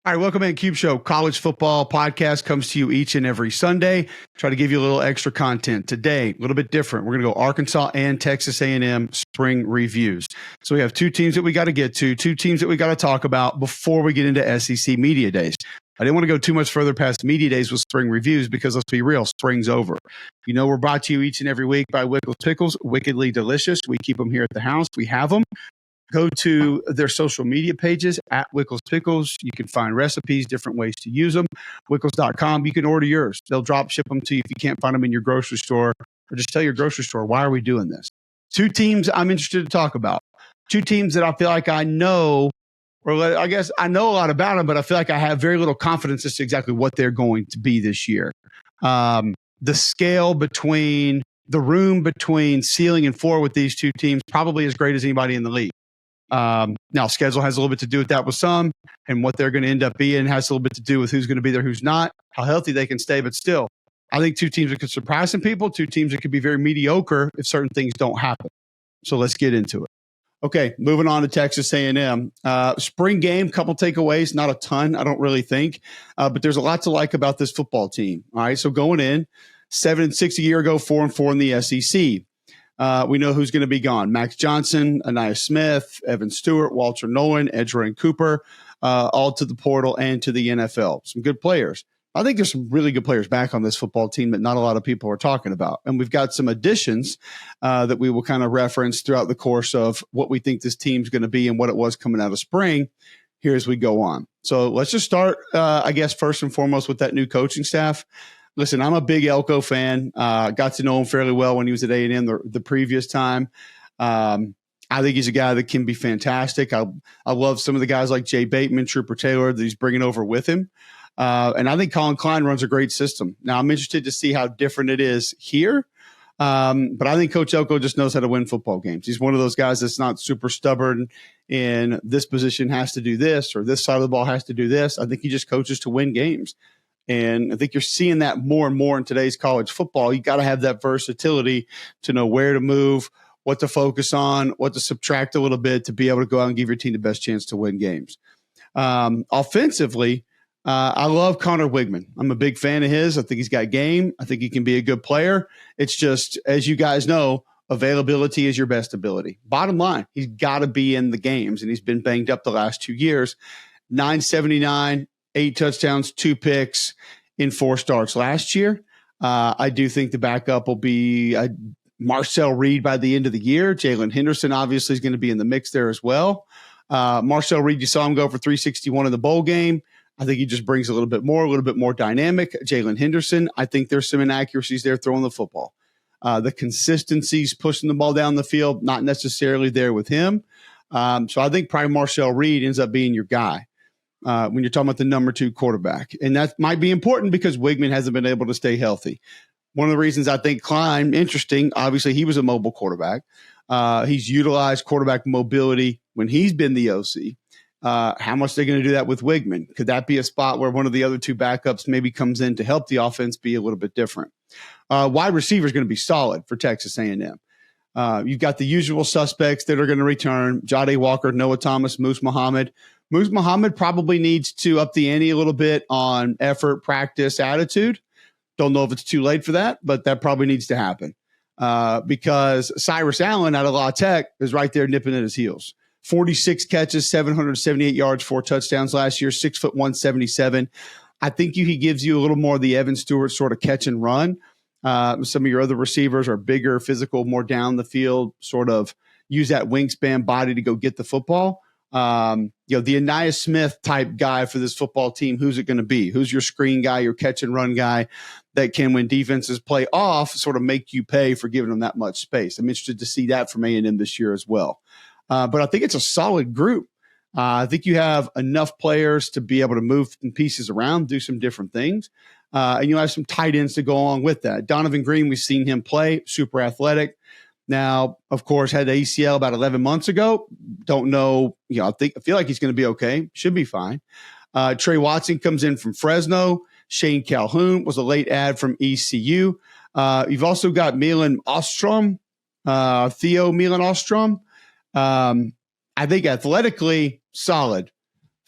All right, welcome in Cube Show. College football podcast comes to you each and every Sunday. Try to give you a little extra content. Today, a little bit different. We're going to go Arkansas and Texas A&M spring reviews. So we have two teams that we got to get to, two teams that we got to talk about before we get into SEC Media Days. I didn't want to go too much further past Media Days with spring reviews because let's be real, spring's over. You know, we're brought to you each and every week by Wickles Pickles, wickedly delicious. We keep them here at the house. We have them. Go to their social media pages at Wickles Pickles. You can find recipes, different ways to use them. Wickles.com. You can order yours. They'll drop ship them to you if you can't find them in your grocery store, or just tell your grocery store, why are we doing this? Two teams I'm interested to talk about. Two teams that I feel like I know, or I guess I know a lot about them, but I feel like I have very little confidence as to exactly what they're going to be this year. The scale between the room between ceiling and floor with these two teams probably as great as anybody in the league. Now, schedule has a little bit to do with that with some, and what they're going to end up being has a little bit to do with who's going to be there, who's not, how healthy they can stay. But still, I think two teams that could surprise some people, two teams that could be very mediocre if certain things don't happen. So let's get into it. Okay, moving on to Texas A&M. Spring game, couple takeaways, not a ton, I don't really think, but there's a lot to like about this football team. All right, so going in, 7-6 a year ago, 4-4 in the SEC. We know who's going to be gone. Max Johnson, Anaya Smith, Evan Stewart, Walter Nolan, Edgerrin Cooper, all to the portal and to the NFL. Some good players. I think there's some really good players back on this football team that not a lot of people are talking about. And we've got some additions that we will kind of reference throughout the course of what we think this team's going to be and what it was coming out of spring here as we go on. So let's just start, I guess, first and foremost with that new coaching staff. Listen, I'm a big Elko fan. Got to know him fairly well when he was at A&M the previous time. I think he's a guy that can be fantastic. I love some of the guys like Jay Bateman, Trooper Taylor that he's bringing over with him. And I think Colin Klein runs a great system. Now, I'm interested to see how different it is here. But I think Coach Elko just knows how to win football games. He's one of those guys that's not super stubborn in this position has to do this or this side of the ball has to do this. I think he just coaches to win games. And I think you're seeing that more and more in today's college football. You got to have that versatility to know where to move, what to focus on, what to subtract a little bit to be able to go out and give your team the best chance to win games. Offensively, I love Connor Wigman. I'm a big fan of his. I think he's got game. I think he can be a good player. It's just, as you guys know, availability is your best ability. Bottom line, he's got to be in the games, and he's been banged up the last 2 years. 979. 8 touchdowns, 2 picks in 4 starts last year. I do think the backup will be Marcel Reed by the end of the year. Jalen Henderson obviously is going to be in the mix there as well. Marcel Reed, you saw him go for 361 in the bowl game. I think he just brings a little bit more dynamic. Jalen Henderson, I think there's some inaccuracies there throwing the football. The consistency's pushing the ball down the field, not necessarily there with him. So I think probably Marcel Reed ends up being your guy. When you're talking about the number 2 quarterback. And that might be important because Wigman hasn't been able to stay healthy. One of the reasons I think Klein, interesting, obviously he was a mobile quarterback. He's utilized quarterback mobility when he's been the OC. How much they're going to do that with Wigman? Could that be a spot where one of the other 2 backups maybe comes in to help the offense be a little bit different? Wide receiver is going to be solid for Texas A&M. You've got the usual suspects that are going to return: Jade Walker, Noah Thomas, Moose Muhammad. Moose Muhammad probably needs to up the ante a little bit on effort, practice, attitude. Don't know if it's too late for that, but that probably needs to happen because Cyrus Allen out of La Tech is right there nipping at his heels. 46 catches, 778 yards, 4 touchdowns last year, 6'1", 177. I think he gives you a little more of the Evan Stewart sort of catch and run. Some of your other receivers are bigger, physical, more down the field, sort of use that wingspan body to go get the football. The Anaya Smith type guy for this football team, who's it going to be? Who's your screen guy, your catch and run guy that can, when defenses play off, sort of make you pay for giving them that much space? I'm interested to see that from A&M this year as well. But I think it's a solid group. I think you have enough players to be able to move pieces around, do some different things. And you have some tight ends to go along with that. Donovan Green, we've seen him play, super athletic. Now, of course, had the ACL about 11 months ago. Don't know. I feel like he's going to be okay. Should be fine. Trey Watson comes in from Fresno. Shane Calhoun was a late add from ECU. You've also got Milan Ostrom, Theo Milan Ostrom. I think athletically solid.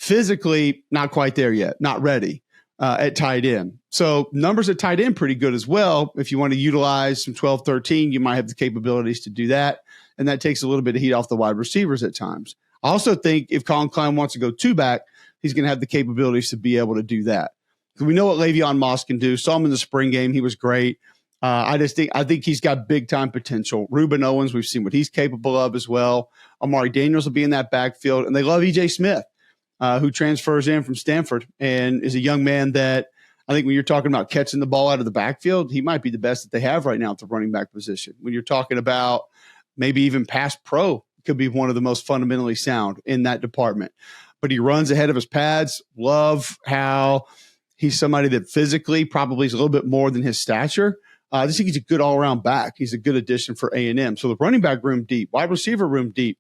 Physically, not quite there yet, not ready at tight end. So numbers at tight end pretty good as well. If you want to utilize some 12, 13, you might have the capabilities to do that. And that takes a little bit of heat off the wide receivers at times. I also think if Colin Klein wants to go two back, he's going to have the capabilities to be able to do that. Because we know what Le'Veon Moss can do. Saw him in the spring game. He was great. I think he's got big time potential. Reuben Owens, we've seen what he's capable of as well. Amari Daniels will be in that backfield. And they love E.J. Smith, who transfers in from Stanford and is a young man that I think when you're talking about catching the ball out of the backfield, he might be the best that they have right now at the running back position. When you're talking about maybe even pass pro, could be one of the most fundamentally sound in that department. But he runs ahead of his pads. Love how he's somebody that physically probably is a little bit more than his stature. I just think he's a good all-around back. He's a good addition for A&M. So the running back room deep, wide receiver room deep,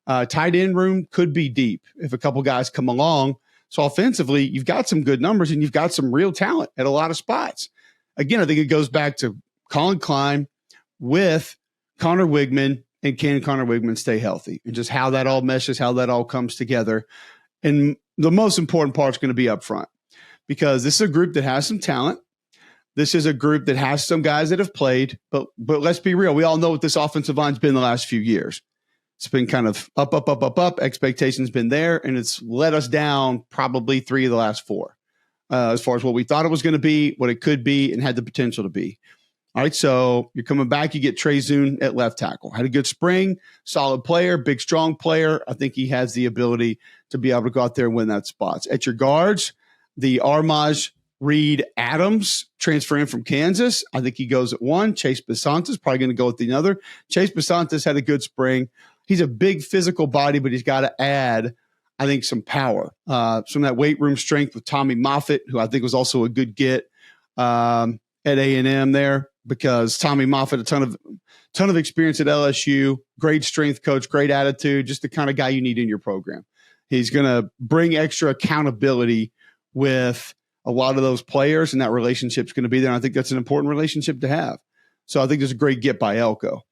tight end room could be deep if a couple guys come along. So offensively, you've got some good numbers and you've got some real talent at a lot of spots. Again, I think it goes back to Colin Klein with Connor Wigman, and can Connor Wigman stay healthy, and just how that all meshes, how that all comes together. And the most important part is going to be up front, because this is a group that has some talent. This is a group that has some guys that have played, but let's be real. We all know what this offensive line's been the last few years. It's been kind of up. Expectations been there, and it's let us down probably 3 of the last 4 as far as what we thought it was going to be, what it could be, and had the potential to be. All right, so you're coming back. You get Trey Zune at left tackle. Had a good spring, solid player, big, strong player. I think he has the ability to be able to go out there and win that spot. At your guards, the Armaj Reed Adams transfer in from Kansas. I think he goes at 1. Chase Bisontis probably going to go at the other. Chase Bisontis had a good spring. He's a big physical body, but he's got to add, I think, some power. Some of that weight room strength with Tommy Moffitt, who I think was also a good get at A&M there, because Tommy Moffitt, a ton of experience at LSU, great strength coach, great attitude, just the kind of guy you need in your program. He's going to bring extra accountability with a lot of those players, and that relationship's going to be there. And I think that's an important relationship to have. So I think there's a great get by Elko.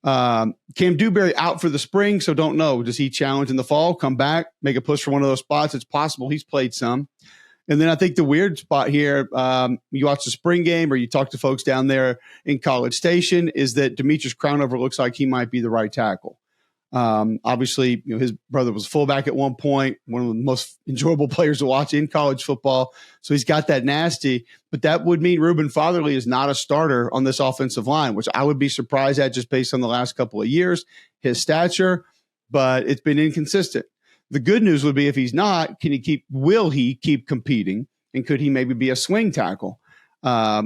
Cam Dewberry out for the spring, so don't know. Does he challenge in the fall, come back, make a push for one of those spots? It's possible. He's played some. And then I think the weird spot here, you watch the spring game or you talk to folks down there in College Station, is that Demetrius Crownover looks like he might be the right tackle. Obviously, his brother was fullback at one point, one of the most enjoyable players to watch in college football. So he's got that nasty, but that would mean Reuben Fatherly is not a starter on this offensive line, which I would be surprised at just based on the last couple of years, his stature, but it's been inconsistent. The good news would be if he's not, will he keep competing? And could he maybe be a swing tackle?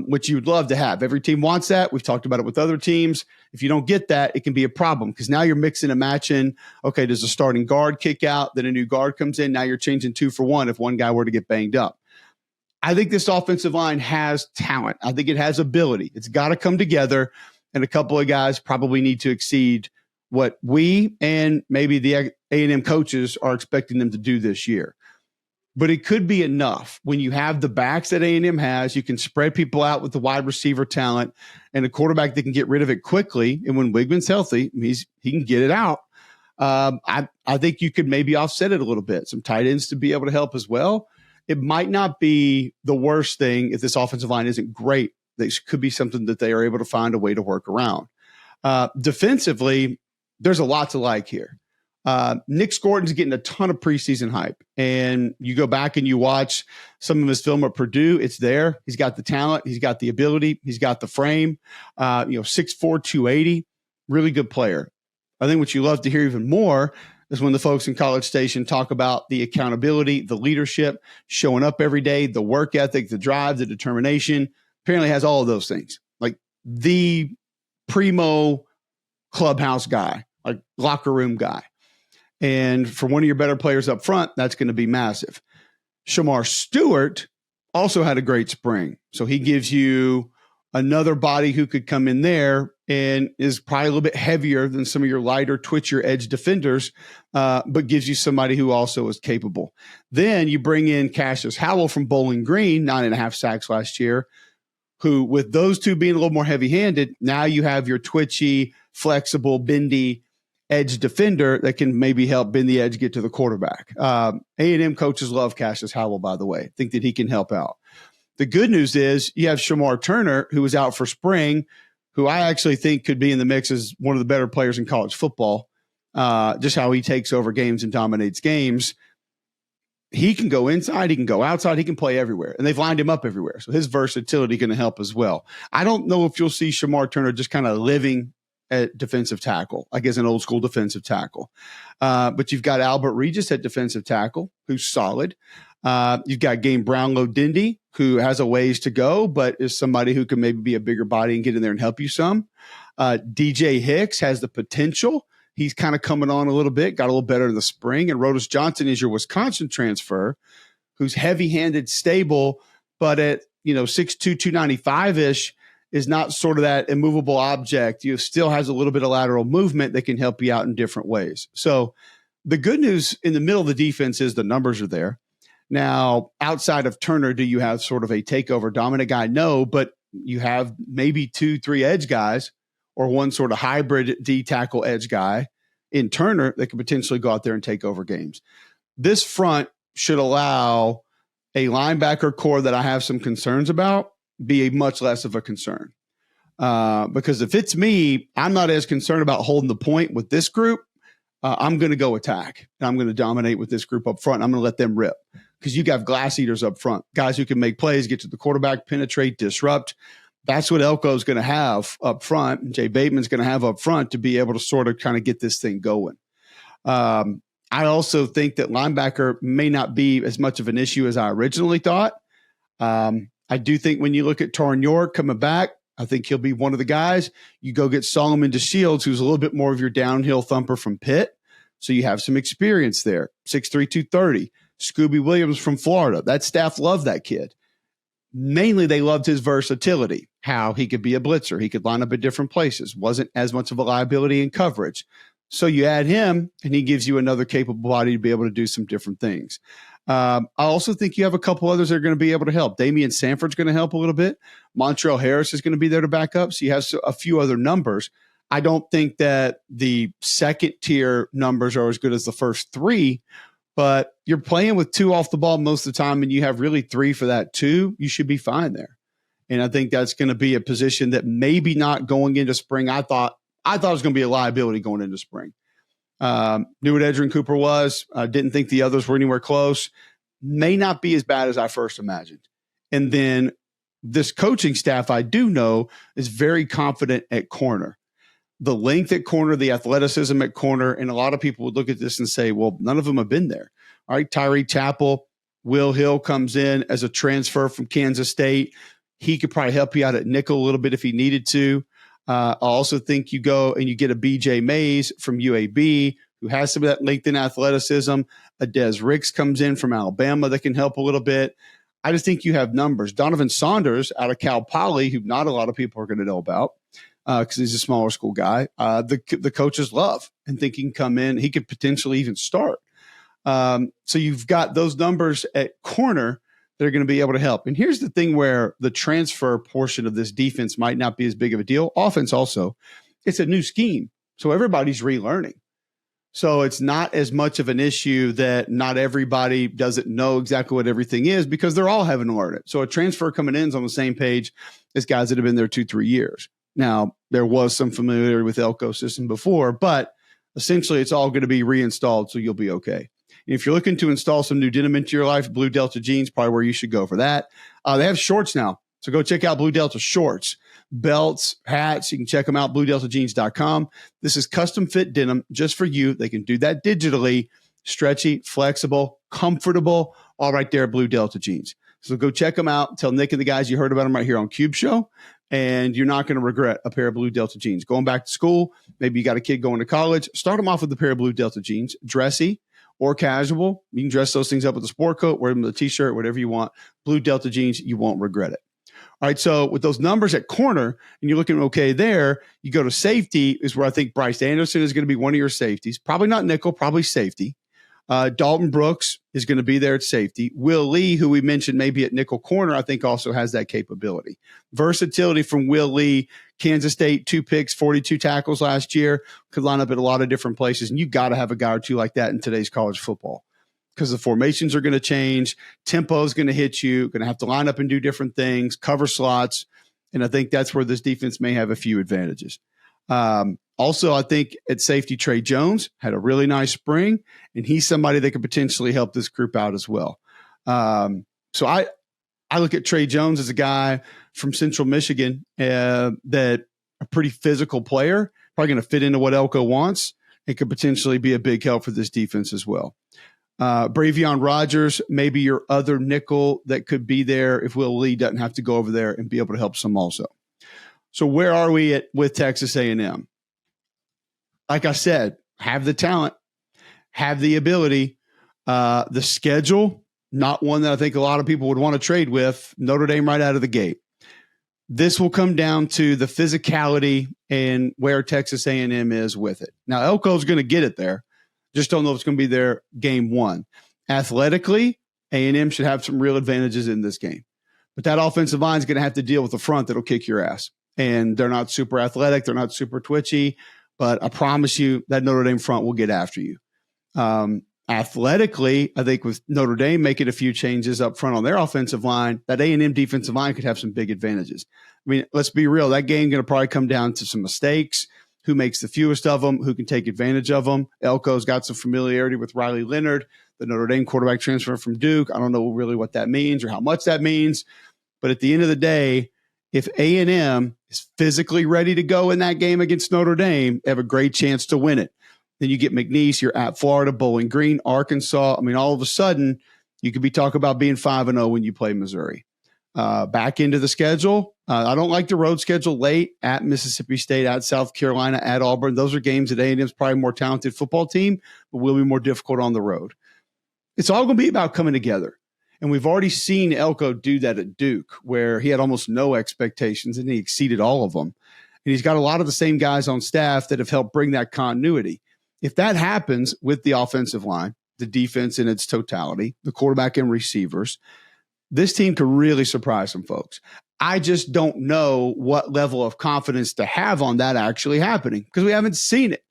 Which you'd love to have. Every team wants that. We've talked about it with other teams. If you don't get that, it can be a problem, because now you're mixing and matching. Okay, does a starting guard kick out? Then a new guard comes in. Now you're changing 2 for 1 if one guy were to get banged up. I think this offensive line has talent. I think it has ability. It's got to come together, and a couple of guys probably need to exceed what we and maybe the A&M coaches are expecting them to do this year. But it could be enough when you have the backs that A&M has. You can spread people out with the wide receiver talent and a quarterback that can get rid of it quickly. And when Wigman's healthy, he can get it out. I think you could maybe offset it a little bit. Some tight ends to be able to help as well. It might not be the worst thing if this offensive line isn't great. This could be something that they are able to find a way to work around. Defensively, there's a lot to like here. Nick Scorton's getting a ton of preseason hype, and you go back and you watch some of his film at Purdue. It's there. He's got the talent. He's got the ability. He's got the frame, 6'4", 280, really good player. I think what you love to hear even more is when the folks in College Station talk about the accountability, the leadership, showing up every day, the work ethic, the drive, the determination. Apparently has all of those things, like the primo clubhouse guy, like locker room guy. And for one of your better players up front, that's going to be massive. Shamar Stewart also had a great spring. So he gives you another body who could come in there and is probably a little bit heavier than some of your lighter, twitchier edge defenders, but gives you somebody who also is capable. Then you bring in Cassius Howell from Bowling Green, 9.5 sacks last year, who, with those two being a little more heavy-handed, now you have your twitchy, flexible, bendy edge defender that can maybe help bend the edge, get to the quarterback. A&M coaches love Cassius Howell, by the way. Think that he can help out. The good news is you have Shamar Turner, who was out for spring, who I actually think could be in the mix as one of the better players in college football, just how he takes over games and dominates games. He can go inside, he can go outside, he can play everywhere. And they've lined him up everywhere. So his versatility going to help as well. I don't know if you'll see Shamar Turner just kind of living at defensive tackle, like as an old school defensive tackle. But you've got Albert Regis at defensive tackle, who's solid. You've got Game Brownlow-Dindy, who has a ways to go, but is somebody who can maybe be a bigger body and get in there and help you some. DJ Hicks has the potential. He's kind of coming on a little bit, got a little better in the spring. And Rodas Johnson is your Wisconsin transfer, who's heavy-handed, stable, but at 6'2", 295-ish is not sort of that immovable object. You still has a little bit of lateral movement that can help you out in different ways. So the good news in the middle of the defense is the numbers are there. Now, outside of Turner, do you have sort of a takeover dominant guy? No, but you have maybe 2-3 edge guys or one sort of hybrid D tackle edge guy in Turner that could potentially go out there and take over games. This front should allow a linebacker core that I have some concerns about be a much less of a concern. Because if it's me, I'm not as concerned about holding the point with this group. I'm going to go attack, and I'm going to dominate with this group up front. I'm going to let them rip because you got glass eaters up front, guys who can make plays, get to the quarterback, penetrate, disrupt. That's what Elko is going to have up front, and Jay Bateman's going to have up front to be able to sort of kind of get this thing going. I also think that linebacker may not be as much of an issue as I originally thought. I do think when you look at Tarn York coming back, I think he'll be one of the guys. You go get Solomon DeShields, who's a little bit more of your downhill thumper from Pitt. So you have some experience there. 6'3", 230. Scooby Williams from Florida. That staff loved that kid. Mainly they loved his versatility, how he could be a blitzer. He could line up at different places. Wasn't as much of a liability in coverage. So you add him, and he gives you another capable body to be able to do some different things. I also think you have a couple others that are going to be able to help. Damian Sanford's going to help a little bit. Montrell Harris is going to be there to back up. So you have a few other numbers. I don't think that the second tier numbers are as good as the first three, but you're playing with two off the ball most of the time, and you have really three for that two. You should be fine there. And I think that's going to be a position that maybe not going into spring. I thought it was going to be a liability going into spring. Knew what Edgerrin Cooper was. Didn't think the others were anywhere close. May not be as bad as I first imagined. And then this coaching staff, I do know, is very confident at corner. The length at corner, the athleticism at corner, and a lot of people would look at this and say, well, none of them have been there. All right, Tyree Chappell, Will Hill comes in as a transfer from Kansas State. He could probably help you out at nickel a little bit if he needed to. I also think you go and you get a BJ Mays from UAB who has some of that LinkedIn athleticism. A Des Ricks comes in from Alabama that can help a little bit. I just think you have numbers. Donovan Saunders out of Cal Poly, who not a lot of people are going to know about because he's a smaller school guy. The coaches love and think he can come in. He could potentially even start. So you've got those numbers at corner that are going to be able to help. And here's the thing where the transfer portion of this defense might not be as big of a deal. Offense also, it's a new scheme. So everybody's relearning. So it's not as much of an issue that not everybody doesn't know exactly what everything is because they're all having to learn it. So a transfer coming in is on the same page as guys that have been there 2-3 years. Now, there was some familiarity with Elko system before, but essentially it's all going to be reinstalled, so you'll be okay. If you're looking to install some new denim into your life, Blue Delta jeans, probably where you should go for that. They have shorts now. So go check out Blue Delta shorts, belts, hats. You can check them out, bluedeltajeans.com. This is custom fit denim just for you. They can do that digitally, stretchy, flexible, comfortable, all right there at Blue Delta Jeans. So go check them out. Tell Nick and the guys you heard about them right here on Cube Show, and you're not going to regret a pair of Blue Delta jeans. Going back to school, maybe you got a kid going to college, start them off with a pair of Blue Delta jeans, dressy or casual. You can dress those things up with a sport coat, wear them with a t-shirt, whatever you want. Blue Delta jeans, you won't regret it. All right, so with those numbers at corner, and you're looking okay there, you go to safety is where I think Bryce Anderson is going to be one of your safeties. Probably not nickel, probably safety. Dalton Brooks is going to be there at safety. Will Lee, who we mentioned maybe at nickel corner, I think also has that capability. Versatility from Will Lee Kansas State, 2 picks, 42 tackles last year, could line up at a lot of different places. And you got to have a guy or two like that in today's college football because the formations are going to change. Tempo is going to hit you, going to have to line up and do different things, cover slots. And I think that's where this defense may have a few advantages. Also, I think at safety, Trey Jones had a really nice spring, and he's somebody that could potentially help this group out as well. So I look at Trey Jones as a guy from Central Michigan that a pretty physical player, probably going to fit into what Elko wants, and could potentially be a big help for this defense as well. Bravion Rogers, maybe your other nickel that could be there if Will Lee doesn't have to go over there and be able to help some also. So where are we at with Texas A&M? Like I said, have the talent, have the ability, the schedule, not one that I think a lot of people would want to trade with. Notre Dame right out of the gate. This will come down to the physicality and where Texas A&M is with it. Now, Elko's going to get it there. Just don't know if it's going to be there game one. Athletically, A&M should have some real advantages in this game. But that offensive line is going to have to deal with the front that'll kick your ass. And they're not super athletic. They're not super twitchy. But I promise you that Notre Dame front will get after you. Athletically, I think with Notre Dame making a few changes up front on their offensive line, that A&M defensive line could have some big advantages. I mean, let's be real. That game going to probably come down to some mistakes. Who makes the fewest of them, who can take advantage of them. Elko's got some familiarity with Riley Leonard, the Notre Dame quarterback transfer from Duke. I don't know really what that means or how much that means. But at the end of the day, if A&M is physically ready to go in that game against Notre Dame, they have a great chance to win it. Then you get McNeese, you're at Florida, Bowling Green, Arkansas. I mean, all of a sudden, you could be talking about being 5-0 when you play Missouri. Back into the schedule. I don't like the road schedule late at Mississippi State, at South Carolina, at Auburn. Those are games that A&M's probably a more talented football team, but will be more difficult on the road. It's all going to be about coming together. And we've already seen Elko do that at Duke, where he had almost no expectations and he exceeded all of them. And he's got a lot of the same guys on staff that have helped bring that continuity. If that happens with the offensive line, the defense in its totality, the quarterback and receivers, this team could really surprise some folks. I just don't know what level of confidence to have on that actually happening because we haven't seen it.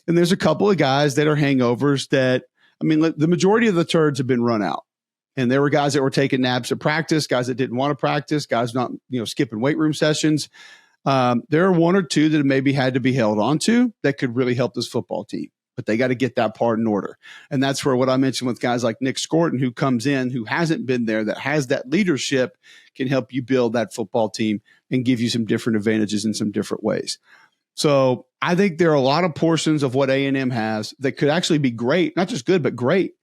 And there's a couple of guys that are hangovers that, I mean, the majority of the turds have been run out. And there were guys that were taking naps at practice, guys that didn't want to practice, guys not, skipping weight room sessions. There are one or two that maybe had to be held onto that could really help this football team. But they got to get that part in order. And that's where what I mentioned with guys like Nick Scorton, who comes in, who hasn't been there, that has that leadership, can help you build that football team and give you some different advantages in some different ways. So I think there are a lot of portions of what A&M has that could actually be great, not just good, but great.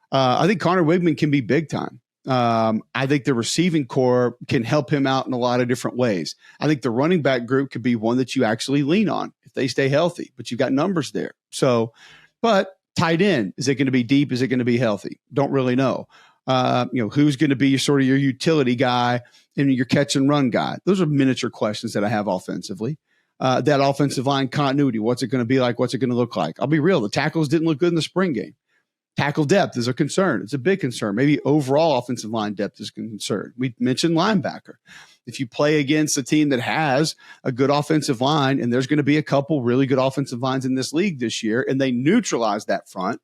I think Connor Wigman can be big time. I think the receiving core can help him out in a lot of different ways. I think the running back group could be one that you actually lean on if they stay healthy, but you've got numbers there. So, but tight end, is it going to be deep? Is it going to be healthy? Don't really know. Who's going to be your utility guy and your catch and run guy? Those are miniature questions that I have offensively. That offensive line continuity, what's it going to be like? What's it going to look like? I'll be real. The tackles didn't look good in the spring game. Tackle depth is a concern. It's a big concern. Maybe overall offensive line depth is a concern. We mentioned linebacker. If you play against a team that has a good offensive line, and there's going to be a couple really good offensive lines in this league this year, and they neutralize that front,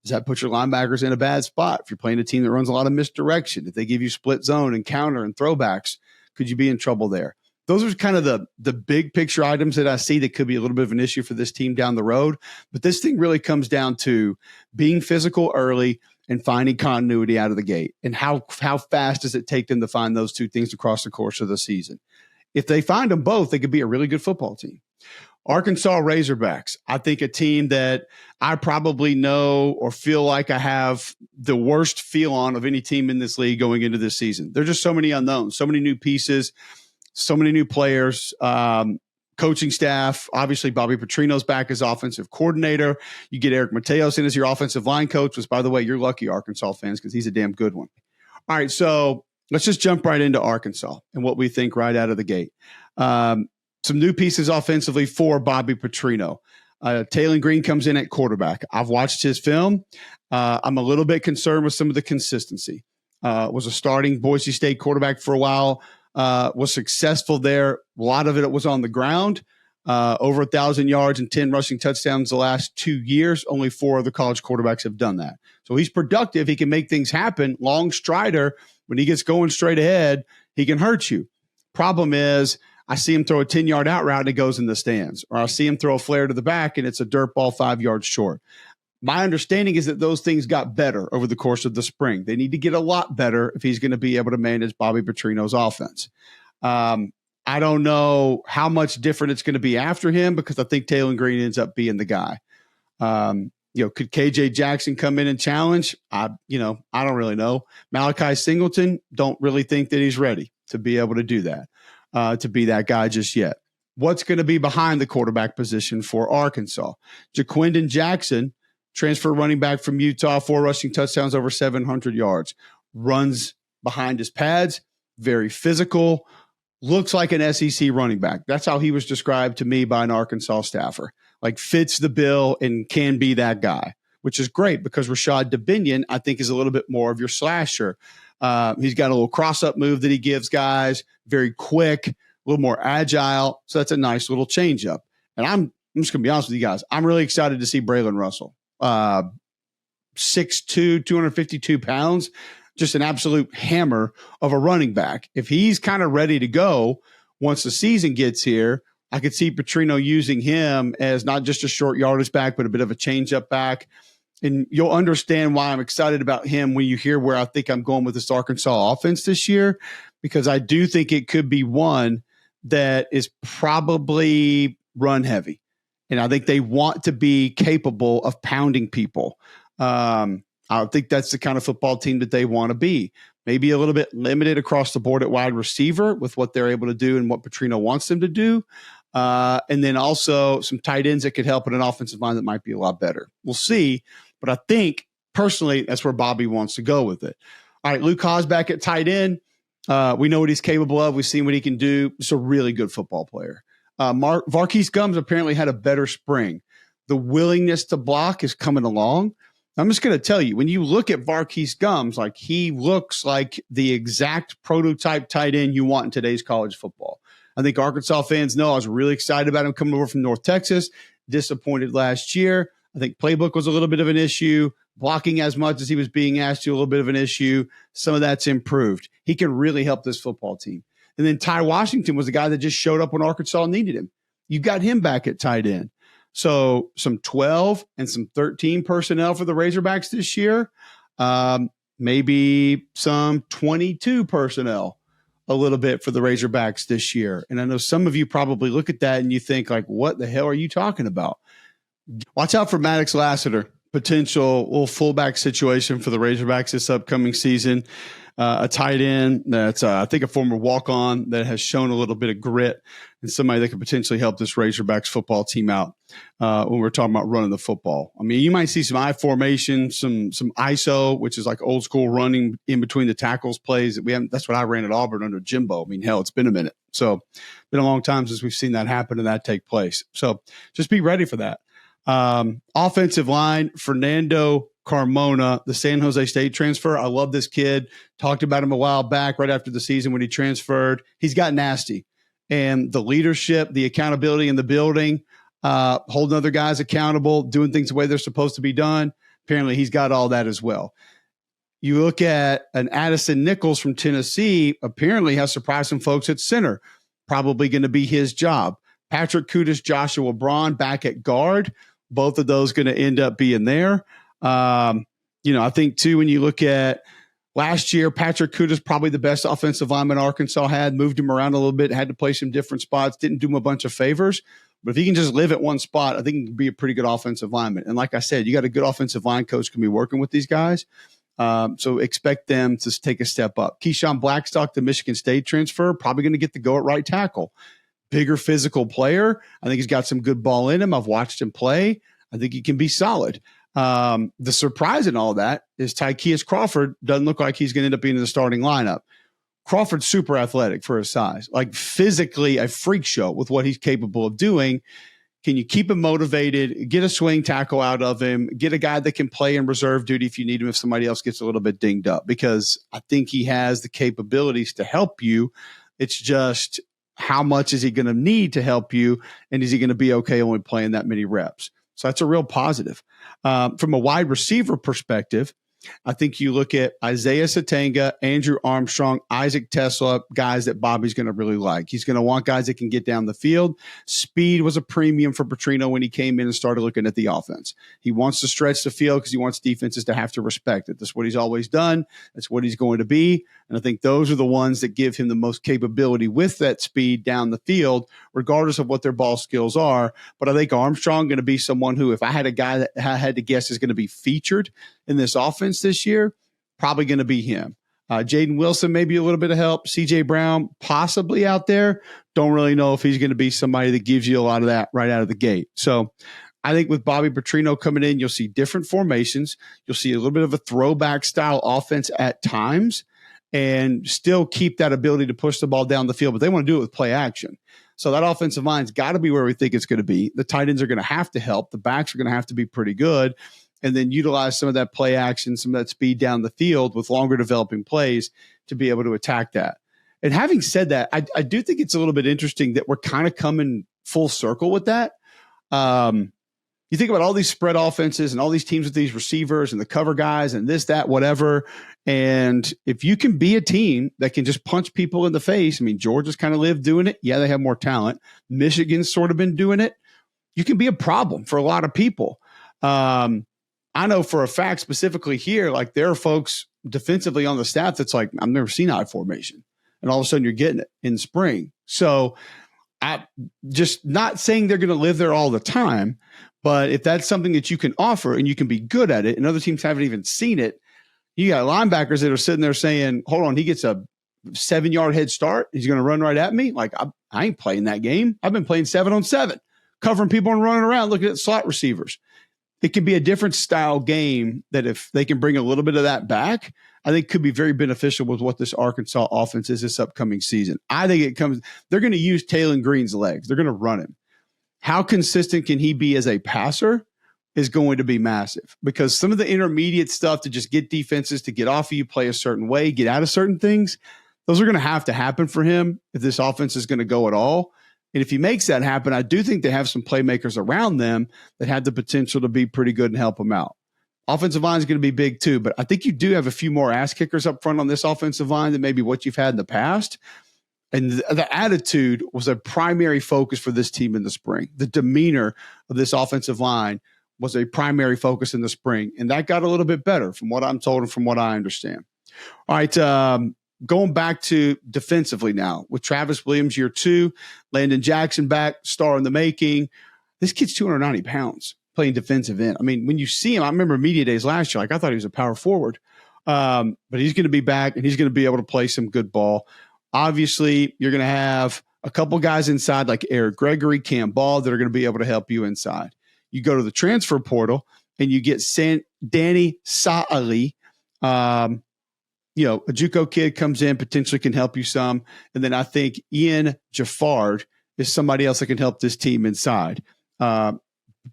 does that put your linebackers in a bad spot? If you're playing a team that runs a lot of misdirection, if they give you split zone and counter and throwbacks, could you be in trouble there? Those are kind of the big picture items that I see that could be a little bit of an issue for this team down the road. But this thing really comes down to being physical early and finding continuity out of the gate. And how fast does it take them to find those two things across the course of the season? If they find them both, they could be a really good football team. Arkansas Razorbacks, I think a team that I probably know or feel like I have the worst feel on of any team in this league going into this season. There's just so many unknowns, so many new pieces, so many new players, coaching staff. Obviously, Bobby Petrino's back as offensive coordinator. You get Eric Mateos in as your offensive line coach, which, by the way, you're lucky, Arkansas fans, because he's a damn good one. All right, so let's just jump right into Arkansas and what we think right out of the gate. Some new pieces offensively for Bobby Petrino. Taylon Green comes in at quarterback. I've watched his film. I'm a little bit concerned with some of the consistency. Was a starting Boise State quarterback for a while. was successful there. A lot of it was on the ground. Over 1,000 yards and 10 rushing touchdowns the last 2 years. Only 4 other college quarterbacks have done that. So he's productive. He can make things happen. Long strider. When he gets going straight ahead, he can hurt you. Problem is, I see him throw a 10-yard out route and it goes in the stands. Or I see him throw a flare to the back and it's a dirt ball 5 yards short. My understanding is that those things got better over the course of the spring. They need to get a lot better if he's going to be able to manage Bobby Petrino's offense. I don't know how much different it's going to be after him because I think Taylor Green ends up being the guy. Could KJ Jackson come in and challenge? I don't really know. Malachi Singleton, don't really think that he's ready to be able to do that, to be that guy just yet. What's going to be behind the quarterback position for Arkansas? Jaquindon Jackson, transfer running back from Utah, 4 rushing touchdowns, over 700 yards, runs behind his pads, very physical. Looks like an SEC running back. That's how he was described to me by an Arkansas staffer. Like fits the bill and can be that guy, which is great because Rashad Dubinion, I think, is a little bit more of your slasher. He's got a little cross-up move that he gives guys, very quick, a little more agile. So that's a nice little change-up. And I'm just going to be honest with you guys. I'm really excited to see Braylon Russell. 6'2", 252 pounds. Just an absolute hammer of a running back. If he's kind of ready to go once the season gets here, I could see Petrino using him as not just a short yardage back, but a bit of a change-up back. And you'll understand why I'm excited about him when you hear where I think I'm going with this Arkansas offense this year, because I do think it could be one that is probably run heavy. And I think they want to be capable of pounding people. I think that's the kind of football team that they want to be. Maybe a little bit limited across the board at wide receiver with what they're able to do and what Petrino wants them to do. And then also some tight ends that could help in an offensive line that might be a lot better. We'll see. But I think, personally, that's where Bobby wants to go with it. All right, Luke Haas back at tight end. We know what he's capable of. We've seen what he can do. He's a really good football player. Varkey's Gums apparently had a better spring. The willingness to block is coming along. I'm just going to tell you, when you look at Varkey's Gums, like he looks like the exact prototype tight end you want in today's college football. I think Arkansas fans know I was really excited about him coming over from North Texas, disappointed last year. I think playbook was a little bit of an issue. Blocking as much as he was being asked to, a little bit of an issue. Some of that's improved. He can really help this football team. And then Ty Washington was the guy that just showed up when Arkansas needed him. You got him back at tight end. So some 12 and some 13 personnel for the Razorbacks this year. Maybe some 22 personnel a little bit for the Razorbacks this year. And I know some of you probably look at that and you think like, what the hell are you talking about? Watch out for Maddox Lassiter, potential little fullback situation for the Razorbacks this upcoming season. A tight end that's, I think, a former walk-on that has shown a little bit of grit and somebody that could potentially help this Razorbacks football team out when we're talking about running the football. I mean, you might see some I formation, some ISO, which is like old school running in between the tackles plays that we haven't. That's what I ran at Auburn under Jimbo. I mean, hell, it's been a minute. So been a long time since we've seen that happen and that take place. So just be ready for that. Offensive line, Fernando Carmona, the San Jose State transfer. I love this kid. Talked about him a while back right after the season when he transferred. He's got nasty. And the leadership, the accountability in the building, holding other guys accountable, doing things the way they're supposed to be done. Apparently he's got all that as well. You look at an Addison Nichols from Tennessee, apparently has surprised some folks at center. Probably going to be his job. Patrick Kutas, Joshua Braun back at guard. Both of those going to end up being there. I think too, when you look at last year, Patrick Kutas probably the best offensive lineman Arkansas had, moved him around a little bit, had to play some different spots, didn't do him a bunch of favors. But if he can just live at one spot, I think he can be a pretty good offensive lineman. And like I said, you got a good offensive line coach can be working with these guys. So expect them to take a step up. Keyshawn Blackstock, the Michigan State transfer, probably going to get the go at right tackle. Bigger physical player. I think he's got some good ball in him. I've watched him play. I think he can be solid. The surprise in all that is Tykeus Crawford doesn't look like he's going to end up being in the starting lineup. Crawford's super athletic for his size, like physically a freak show with what he's capable of doing. Can you keep him motivated, get a swing tackle out of him, get a guy that can play in reserve duty if you need him, if somebody else gets a little bit dinged up? Because I think he has the capabilities to help you It's just how much is he going to need to help you, and is he going to be okay only playing that many reps? So that's a real positive. From a wide receiver perspective, I think you look at Isaiah Satanga, Andrew Armstrong, Isaac Tesla, guys that Bobby's going to really like. He's going to want guys that can get down the field. Speed was a premium for Petrino when he came in and started looking at the offense. He wants to stretch the field because he wants defenses to have to respect it. That's what he's always done. That's what he's going to be. And I think those are the ones that give him the most capability with that speed down the field, regardless of what their ball skills are. But I think Armstrong going to be someone who, if I had a guy that I had to guess is going to be featured in this offense this year, probably going to be him. Jaden Wilson, maybe a little bit of help. CJ Brown, possibly out there. Don't really know if he's going to be somebody that gives you a lot of that right out of the gate. So I think with Bobby Petrino coming in, you'll see different formations. You'll see a little bit of a throwback style offense at times and still keep that ability to push the ball down the field, but they want to do it with play action. So that offensive line's got to be where we think it's going to be. The tight ends are going to have to help. The backs are going to have to be pretty good, and then utilize some of that play action, some of that speed down the field with longer developing plays to be able to attack that. And having said that, I do think it's a little bit interesting that we're kind of coming full circle with that. You think about all these spread offenses and all these teams with these receivers and the cover guys and this, that, whatever. And if you can be a team that can just punch people in the face, I mean, Georgia's kind of lived doing it. Yeah, they have more talent. Michigan's sort of been doing it. You can be a problem for a lot of people. I know for a fact specifically here, like there are folks defensively on the staff that's like, I've never seen I formation. And all of a sudden you're getting it in spring. So I just not saying they're going to live there all the time, but if that's something that you can offer and you can be good at it and other teams haven't even seen it, you got linebackers that are sitting there saying, hold on, he gets a 7-yard head start. He's going to run right at me. Like I ain't playing that game. I've been playing 7-on-7, covering people and running around, looking at slot receivers. It can be a different style game that if they can bring a little bit of that back, I think could be very beneficial with what this Arkansas offense is this upcoming season. I think they're going to use Taylon Green's legs. They're going to run him. How consistent can he be as a passer is going to be massive, because some of the intermediate stuff to just get defenses to get off of you, play a certain way, get out of certain things, those are going to happen for him if this offense is going to go at all. And if he makes that happen, I do think they have some playmakers around them that have the potential to be pretty good and help them out. Offensive line is going to be big too, but I think you do have a few more ass kickers up front on this offensive line than maybe what you've had in the past. And the attitude was a primary focus for this team in the spring. The demeanor of this offensive line was a primary focus in the spring, and that got a little bit better from what I'm told and from what I understand. All right, going back to defensively now with Travis Williams, year 2, Landon Jackson back, star in the making. This kid's 290 pounds playing defensive end. I mean, when you see him, I remember media days last year, like I thought he was a power forward, but he's going to be back and he's going to be able to play some good ball. Obviously, you're going to have a couple guys inside like Eric Gregory, Cam Ball that are going to be able to help you inside. You go to the transfer portal and you get Danny Sa'ali. A JUCO kid comes in, potentially can help you some. And then I think Ian Jaffard is somebody else that can help this team inside.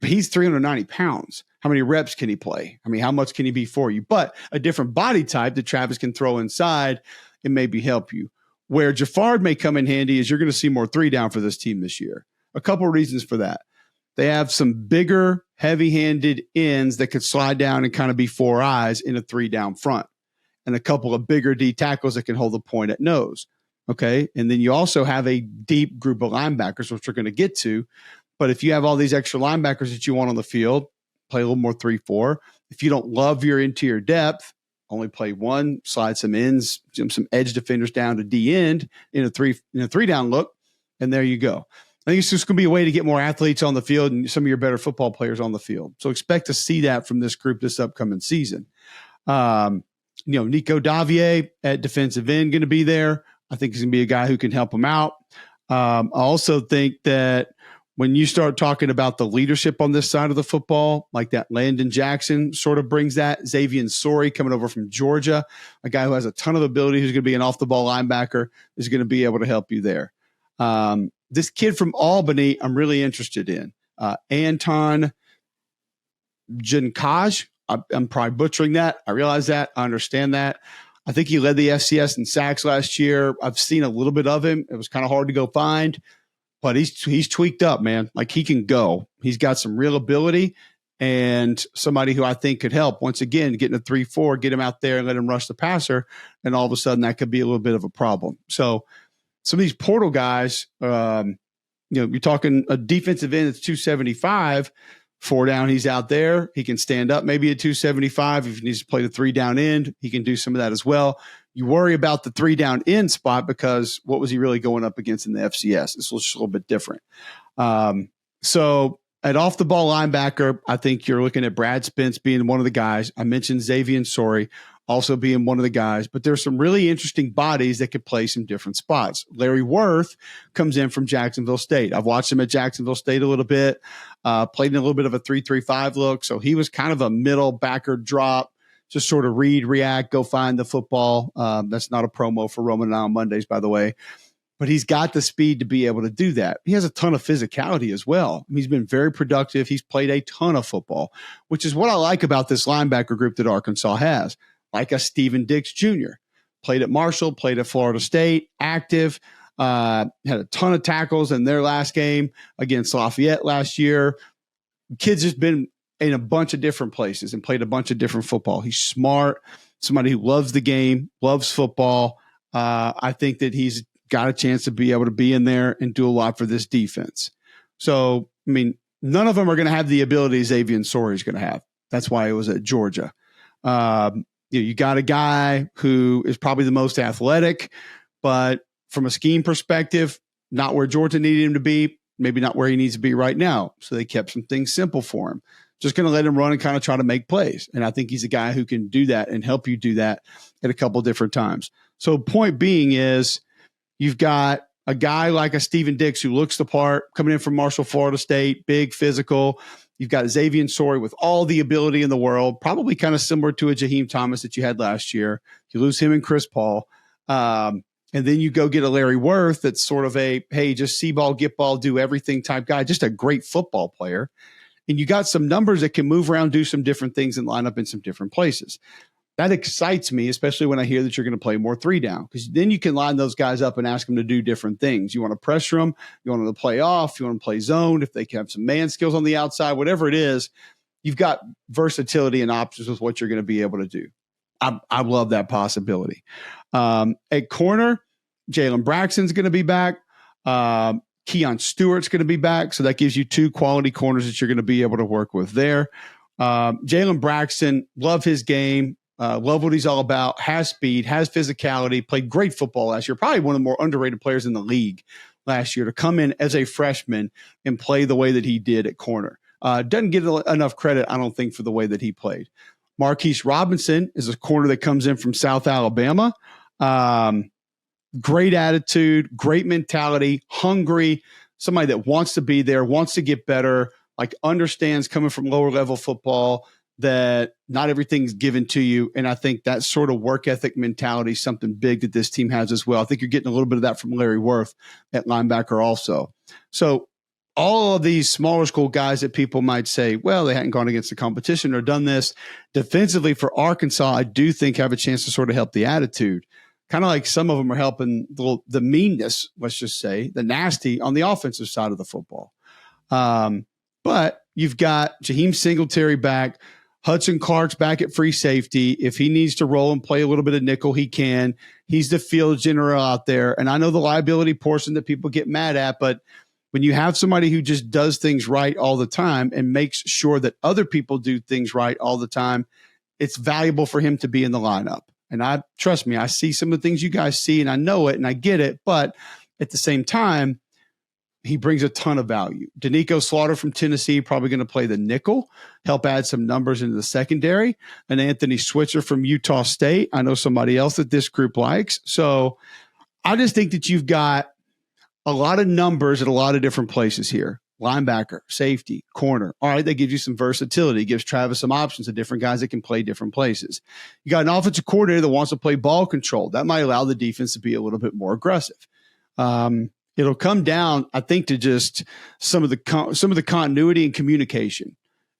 He's 390 pounds. How many reps can he play? I mean, how much can he be for you? But a different body type that Travis can throw inside and maybe help you. Where Jaffard may come in handy is you're going to see more 3-down for this team this year. A couple of reasons for that. They have some bigger, heavy-handed ends that could slide down and kind of be 4 eyes in a 3-down front, and a couple of bigger D tackles that can hold the point at nose. Okay. And then you also have a deep group of linebackers, which we're going to get to. But if you have all these extra linebackers that you want on the field, play a little more 3-4. If you don't love your interior depth, only play 1, slide some ends, some edge defenders down to D end in a 3-down look. And there you go. I think it's just going to be a way to get more athletes on the field and some of your better football players on the field. So expect to see that from this group this upcoming season. Nico Davier at defensive end going to be there. I think he's going to be a guy who can help him out. I also think that when you start talking about the leadership on this side of the football, like that Landon Jackson sort of brings that. Xavier Sori coming over from Georgia, a guy who has a ton of ability, who's going to be an off-the-ball linebacker, is going to be able to help you there. This kid from Albany, I'm really interested in. Anton Jankaj. I'm probably butchering that. I realize that. I understand that. I think he led the FCS in sacks last year. I've seen a little bit of him. It was kind of hard to go find, but he's tweaked up, man. Like, he can go. He's got some real ability, and somebody who I think could help. Once again, getting a 3-4, get him out there and let him rush the passer, and all of a sudden that could be a little bit of a problem. So some of these portal guys, you're talking a defensive end that's 275, 4 down, he's out there. He can stand up maybe at 275. If he needs to play the 3 down end, he can do some of that as well. You worry about the 3 down end spot because what was he really going up against in the FCS? This was just a little bit different. So at off the ball linebacker, I think you're looking at Brad Spence being one of the guys. I mentioned Xavier Sorey also being one of the guys, but there's some really interesting bodies that could play some different spots. Larry Worth comes in from Jacksonville State. I've watched him at Jacksonville State a little bit, played in a little bit of a 3-3-5 look. So he was kind of a middle backer drop, just sort of read, react, go find the football. That's not a promo for Roman and I on Mondays, by the way. But he's got the speed to be able to do that. He has a ton of physicality as well. He's been very productive. He's played a ton of football, which is what I like about this linebacker group that Arkansas has. Like a Steven Dix Jr. Played at Marshall, played at Florida State, active, had a ton of tackles in their last game against Lafayette last year. Kid's just been in a bunch of different places and played a bunch of different football. He's smart, somebody who loves the game, loves football. I think that he's got a chance to be able to be in there and do a lot for this defense. So, I mean, none of them are going to have the ability Xavier Sorey is going to have. That's why it was at Georgia. You got a guy who is probably the most athletic, but from a scheme perspective, not where Georgia needed him to be, maybe not where he needs to be right now. So they kept some things simple for him. Just going to let him run and kind of try to make plays. And I think he's a guy who can do that and help you do that at a couple of different times. So point being is you've got a guy like a Steven Dix who looks the part, coming in from Marshall, Florida State, big, physical. You've got Xavier Sorey with all the ability in the world, probably kind of similar to a Jaheim Thomas that you had last year. You lose him and Chris Paul. And then you go get a Larry Worth that's sort of a, hey, just see ball, get ball, do everything type guy, just a great football player. And you got some numbers that can move around, do some different things, and line up in some different places. That excites me, especially when I hear that you're going to play more 3 down, because then you can line those guys up and ask them to do different things. You want to pressure them. You want them to play off. You want to play zone. If they can have some man skills on the outside, whatever it is, you've got versatility and options with what you're going to be able to do. I love that possibility. At corner, Jalen Braxton's going to be back. Keon Stewart's going to be back. So that gives you 2 quality corners that you're going to be able to work with there. Jalen Braxton, love his game. Love what he's all about, has speed, has physicality, played great football last year, probably one of the more underrated players in the league last year to come in as a freshman and play the way that he did at corner. Doesn't get enough credit, I don't think, for the way that he played. Marquise Robinson is a corner that comes in from South Alabama. Great attitude, great mentality, hungry, somebody that wants to be there, wants to get better, like understands coming from lower level football that not everything's given to you. And I think that sort of work ethic mentality is something big that this team has as well. I think you're getting a little bit of that from Larry Worth at linebacker also. So all of these smaller school guys that people might say, well, they hadn't gone against the competition or done this defensively for Arkansas, I do think have a chance to sort of help the attitude. Kind of like some of them are helping the meanness, let's just say, the nasty on the offensive side of the football. But you've got Jaheim Singletary back, Hudson Clark's back at free safety. If he needs to roll and play a little bit of nickel, he can. He's the field general out there. And I know the liability portion that people get mad at, but when you have somebody who just does things right all the time and makes sure that other people do things right all the time, it's valuable for him to be in the lineup. And trust me, I see some of the things you guys see and I know it and I get it. But at the same time, he brings a ton of value. Danico Slaughter from Tennessee, probably going to play the nickel, help add some numbers into the secondary. And Anthony Switzer from Utah State, I know somebody else that this group likes. So I just think that you've got a lot of numbers at a lot of different places here. Linebacker, safety, corner. All right, that gives you some versatility. It gives Travis some options of different guys that can play different places. You got an offensive coordinator that wants to play ball control. That might allow the defense to be a little bit more aggressive. It'll come down, I think, to just some of the continuity and communication.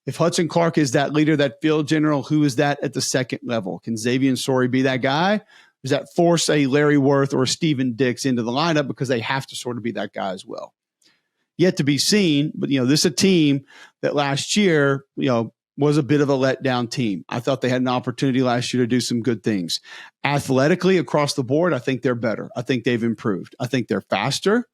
If Hudson Clark is that leader, that field general, who is that at the second level? Can Xavier Sorey be that guy? Does that force a Larry Worth or a Steven Dix into the lineup because they have to sort of be that guy as well? Yet to be seen, but this is a team that last year, was a bit of a letdown team. I thought they had an opportunity last year to do some good things. Athletically, across the board, I think they're better. I think they've improved. I think they're faster,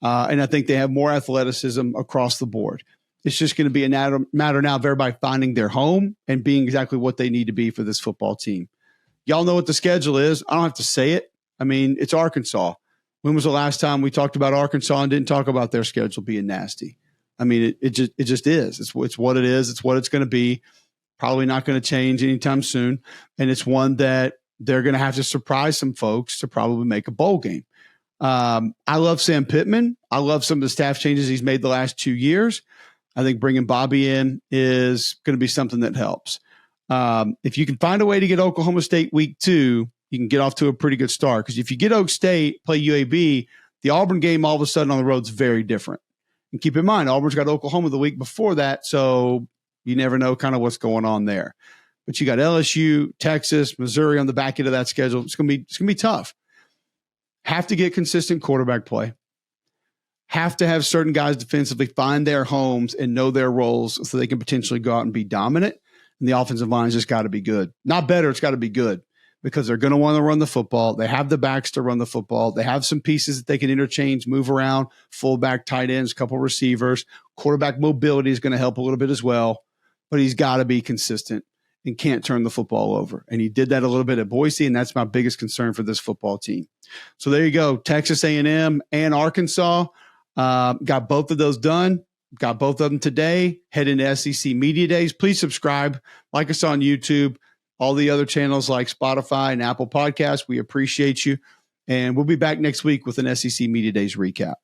and I think they have more athleticism across the board. It's just going to be a matter now of everybody finding their home and being exactly what they need to be for this football team. Y'all know what the schedule is. I don't have to say it. I mean, it's Arkansas. When was the last time we talked about Arkansas and didn't talk about their schedule being nasty? I mean, it just is. It's what it is. It's what it's going to be. Probably not going to change anytime soon. And it's one that they're going to have to surprise some folks to probably make a bowl game. I love Sam Pittman. I love some of the staff changes he's made the last 2 years. I think bringing Bobby in is going to be something that helps. If you can find a way to get Oklahoma State week 2, you can get off to a pretty good start. Because if you get Oak State, play UAB, the Auburn game all of a sudden on the road is very different. And keep in mind, Auburn's got Oklahoma the week before that, so you never know kind of what's going on there. But you got LSU, Texas, Missouri on the back end of that schedule. It's gonna be tough. Have to get consistent quarterback play. Have to have certain guys defensively find their homes and know their roles so they can potentially go out and be dominant. And the offensive line's just got to be good. Not better, it's got to be good. Because they're going to want to run the football. They have the backs to run the football. They have some pieces that they can interchange, move around, fullback, tight ends, couple receivers. Quarterback mobility is going to help a little bit as well. But he's got to be consistent and can't turn the football over. And he did that a little bit at Boise, and that's my biggest concern for this football team. So there you go. Texas A&M and Arkansas got both of those done. Got both of them today. Head into SEC Media Days. Please subscribe. Like us on YouTube. All the other channels like Spotify and Apple Podcasts, we appreciate you. And we'll be back next week with an SEC Media Days recap.